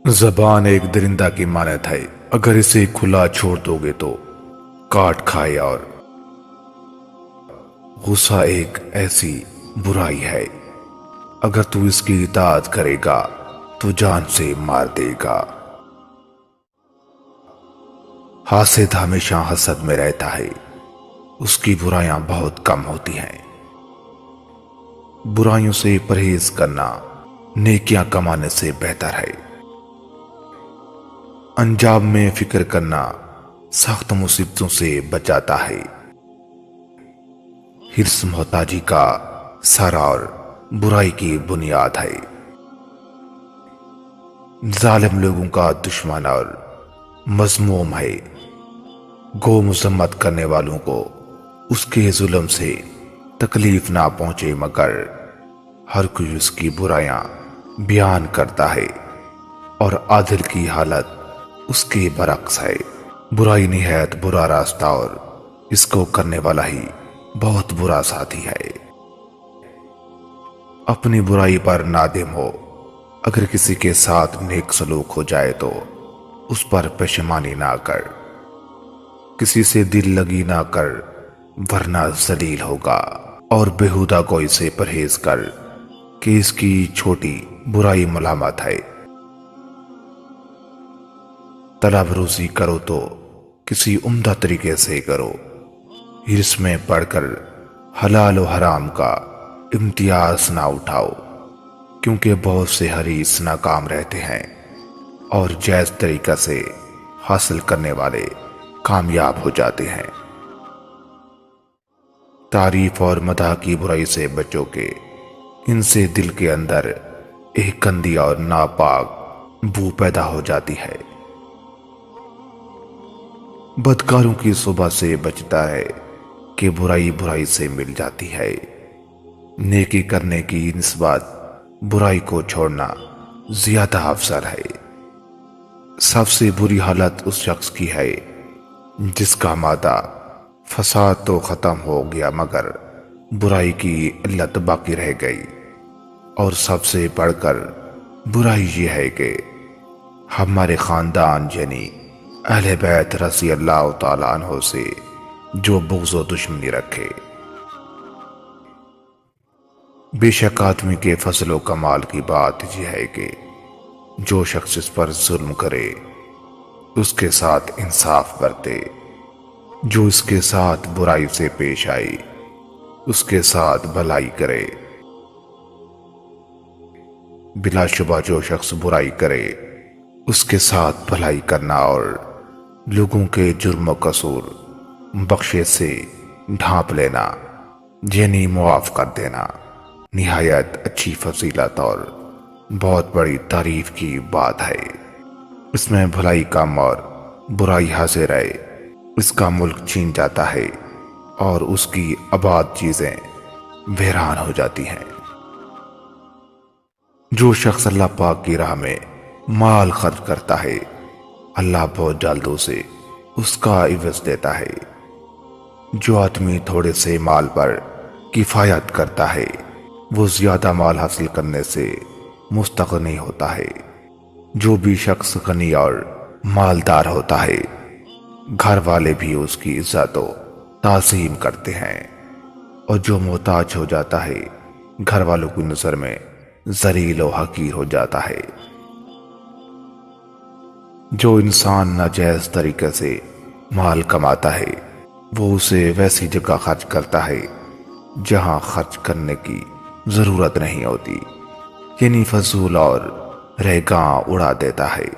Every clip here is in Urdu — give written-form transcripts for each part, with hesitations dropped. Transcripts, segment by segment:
زبان ایک درندہ کی مانند ہے، اگر اسے کھلا چھوڑ دو گے تو کاٹ کھائے، اور غصہ ایک ایسی برائی ہے، اگر تو اس کی اطاعت کرے گا تو جان سے مار دے گا۔ حاسد ہمیشہ حسد میں رہتا ہے، اس کی برائیاں بہت کم ہوتی ہیں۔ برائیوں سے پرہیز کرنا نیکیاں کمانے سے بہتر ہے۔ انجام میں فکر کرنا سخت مصیبتوں سے بچاتا ہے۔ حرص محتاجی کا سر اور برائی کی بنیاد ہے۔ ظالم لوگوں کا دشمن اور مذموم ہے، گو مذمت کرنے والوں کو اس کے ظلم سے تکلیف نہ پہنچے، مگر ہر کوئی اس کی برائیاں بیان کرتا ہے اور عادل کی حالت اس کے برعکس ہے۔ برائی نہایت برا راستہ، اور اس کو کرنے والا ہی بہت برا ساتھی ہے۔ اپنی برائی پر نادم ہو، اگر کسی کے ساتھ نیک سلوک ہو جائے تو اس پر پشیمانی نہ کر، کسی سے دل لگی نہ کر ورنہ ذلیل ہوگا، اور بیہودہ گوئی سے پرہیز کر کہ اس کی چھوٹی برائی ملامت ہے۔ طلب روزی کرو تو کسی عمدہ طریقے سے کرو، حرص میں پڑھ کر حلال و حرام کا امتیاز نہ اٹھاؤ، کیونکہ بہت سے حریص ناکام رہتے ہیں اور جائز طریقہ سے حاصل کرنے والے کامیاب ہو جاتے ہیں۔ تعریف اور مدح کی برائی سے بچو کہ ان سے دل کے اندر ایک گندی اور ناپاک بو پیدا ہو جاتی ہے۔ بدکاروں کی صحبت سے بچتا ہے کہ برائی برائی سے مل جاتی ہے۔ نیکی کرنے کی نسبت برائی کو چھوڑنا زیادہ افضل ہے۔ سب سے بری حالت اس شخص کی ہے جس کا مادہ فساد تو ختم ہو گیا مگر برائی کی علت باقی رہ گئی، اور سب سے بڑھ کر برائی یہ ہے کہ ہمارے خاندان یعنی اہل بیت رضی اللہ تعالیٰ عنہ سے جو بغض و دشمنی رکھے۔ بے شک آدمی کے فضل و کمال کی بات یہ ہے کہ جو شخص اس پر ظلم کرے اس کے ساتھ انصاف برتے، جو اس کے ساتھ برائی سے پیش آئی اس کے ساتھ بھلائی کرے۔ بلا شبہ جو شخص برائی کرے اس کے ساتھ بھلائی کرنا اور لوگوں کے جرم و قصور بخشش سے ڈھانپ لینا یعنی معاف کر دینا نہایت اچھی فضیلت اور بہت بڑی تعریف کی بات ہے۔ اس میں بھلائی کم اور برائی حاضر ہے، اس کا ملک چھین جاتا ہے اور اس کی آباد چیزیں ویران ہو جاتی ہیں۔ جو شخص اللہ پاک کی راہ میں مال خرچ کرتا ہے اللہ بہت جلد اسے اس کا عوض دیتا ہے۔ جو آدمی تھوڑے سے مال پر کفایت کرتا ہے وہ زیادہ مال حاصل کرنے سے مستغنی ہوتا ہے۔ جو بھی شخص غنی اور مالدار ہوتا ہے گھر والے بھی اس کی عزت و تعظیم کرتے ہیں، اور جو محتاج ہو جاتا ہے گھر والوں کی نظر میں ذلیل و حقیر ہو جاتا ہے۔ جو انسان ناجائز طریقے سے مال کماتا ہے وہ اسے ویسی جگہ خرچ کرتا ہے جہاں خرچ کرنے کی ضرورت نہیں ہوتی، یعنی فضول اور ریگاں اڑا دیتا ہے۔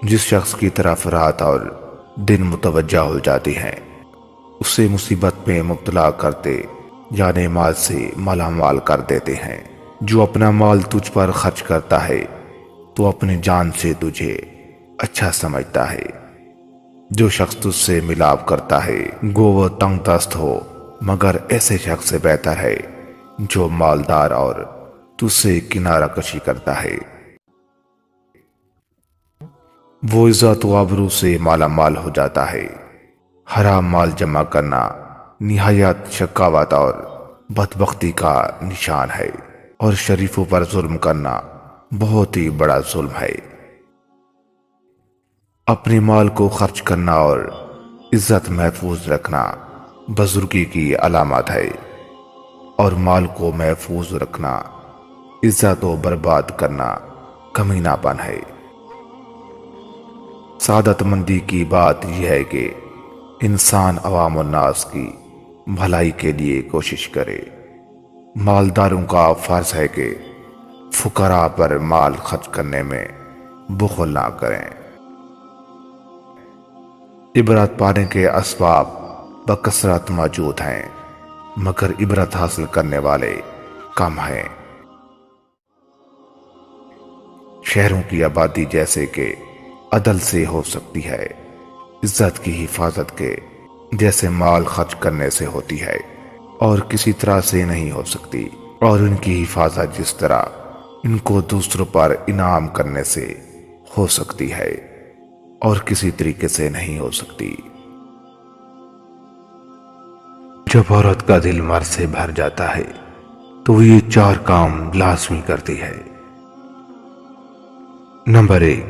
جس شخص کی طرف رات اور دن متوجہ ہو جاتی ہیں اسے مصیبت میں مبتلا کرتے یعنی مال سے مالا مال کر دیتے ہیں۔ جو اپنا مال تجھ پر خرچ کرتا ہے تو اپنی جان سے تجھے اچھا سمجھتا ہے۔ جو شخص تجھ سے ملاپ کرتا ہے گو وہ تنگ دست ہو، مگر ایسے شخص سے بہتر ہے جو مالدار اور تجھ سے کنارہ کشی کرتا ہے۔ وہ عزت و آبرو سے مالا مال ہو جاتا ہے۔ حرام مال جمع کرنا نہایت شقاوت اور بدبختی کا نشان ہے، اور شریفوں پر ظلم کرنا بہت ہی بڑا ظلم ہے۔ اپنے مال کو خرچ کرنا اور عزت محفوظ رکھنا بزرگی کی علامت ہے، اور مال کو محفوظ رکھنا، عزت و برباد کرنا کمینہ پن ہے۔ سعادت مندی کی بات یہ ہے کہ انسان عوام الناس کی بھلائی کے لیے کوشش کرے۔ مالداروں کا فرض ہے کہ فقراء پر مال خرچ کرنے میں بخل نہ کریں۔ عبرت پانے کے اسباب بکثرت موجود ہیں، مگر عبرت حاصل کرنے والے کم ہیں۔ شہروں کی آبادی جیسے کہ عدل سے ہو سکتی ہے، عزت کی حفاظت کے جیسے مال خرچ کرنے سے ہوتی ہے، اور کسی طرح سے نہیں ہو سکتی، اور ان کی حفاظت جس طرح ان کو دوسروں پر انعام کرنے سے ہو سکتی ہے، اور کسی طریقے سے نہیں ہو سکتی۔ جب عورت کا دل مرد سے بھر جاتا ہے تو وہ یہ 4 کام لازمی کرتی ہے۔ نمبر 1،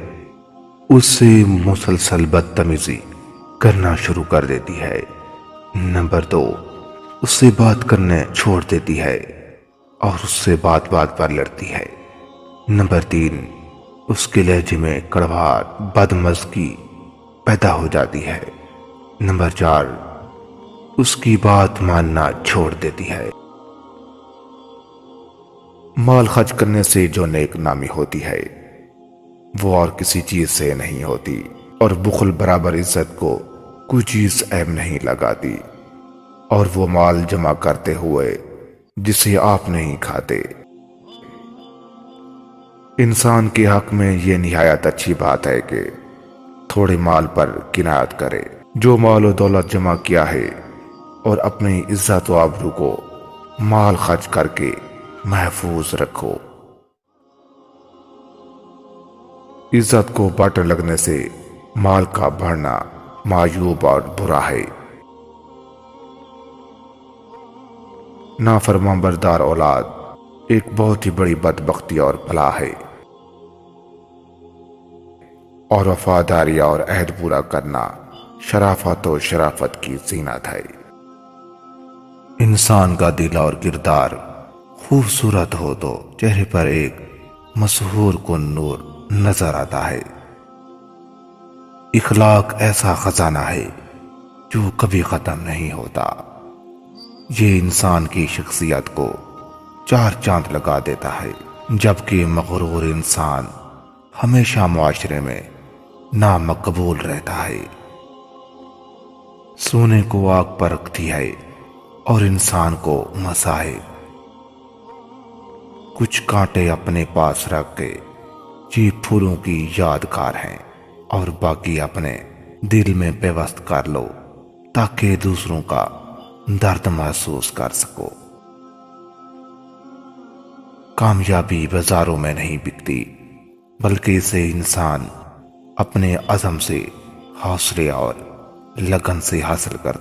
اس سے مسلسل بدتمیزی کرنا شروع کر دیتی ہے۔ نمبر 2، اس سے بات کرنے چھوڑ دیتی ہے اور اس سے بات بات پر لڑتی ہے۔ نمبر 3، اس کے لہجے میں کڑواہٹ، بدمزگی پیدا ہو جاتی ہے۔ نمبر 4، اس کی بات ماننا چھوڑ دیتی ہے۔ مال خرچ کرنے سے جو نیک نامی ہوتی ہے وہ اور کسی چیز سے نہیں ہوتی، اور بخل برابر عزت کو کوئی چیز عیب نہیں لگاتی، اور وہ مال جمع کرتے ہوئے جسے آپ نہیں کھاتے۔ انسان کے حق میں یہ نہایت اچھی بات ہے کہ تھوڑے مال پر قناعت کرے۔ جو مال و دولت جمع کیا ہے اور اپنی عزت و آبرو کو مال خرچ کر کے محفوظ رکھو۔ عزت کو بٹ لگنے سے مال کا بڑھنا معیوب اور برا ہے۔ نافرمان بردار اولاد ایک بہت ہی بڑی بدبختی اور بلا ہے، اور وفاداری اور عہد پورا کرنا شرافت و شرافت کی زینت ہے۔ انسان کا دل اور کردار خوبصورت ہو تو چہرے پر ایک مسحور کن نور نظر آتا ہے۔ اخلاق ایسا خزانہ ہے جو کبھی ختم نہیں ہوتا۔ یہ انسان کی شخصیت کو 4 چاند لگا دیتا ہے، جبکہ مغرور انسان ہمیشہ معاشرے میں نامقبول رہتا ہے۔ سونے کو آگ پر رکھتی ہے اور انسان کو مزہ ہے۔ کچھ کانٹے اپنے پاس رکھ کے یہ پھولوں کی یادگار ہیں، اور باقی اپنے دل میں پیوست کر لو تاکہ دوسروں کا درد محسوس کر سکو۔ کامیابی بازاروں میں نہیں بکتی، بلکہ اسے انسان اپنے عزم سے، حوصلے اور لگن سے حاصل کرتا ہے۔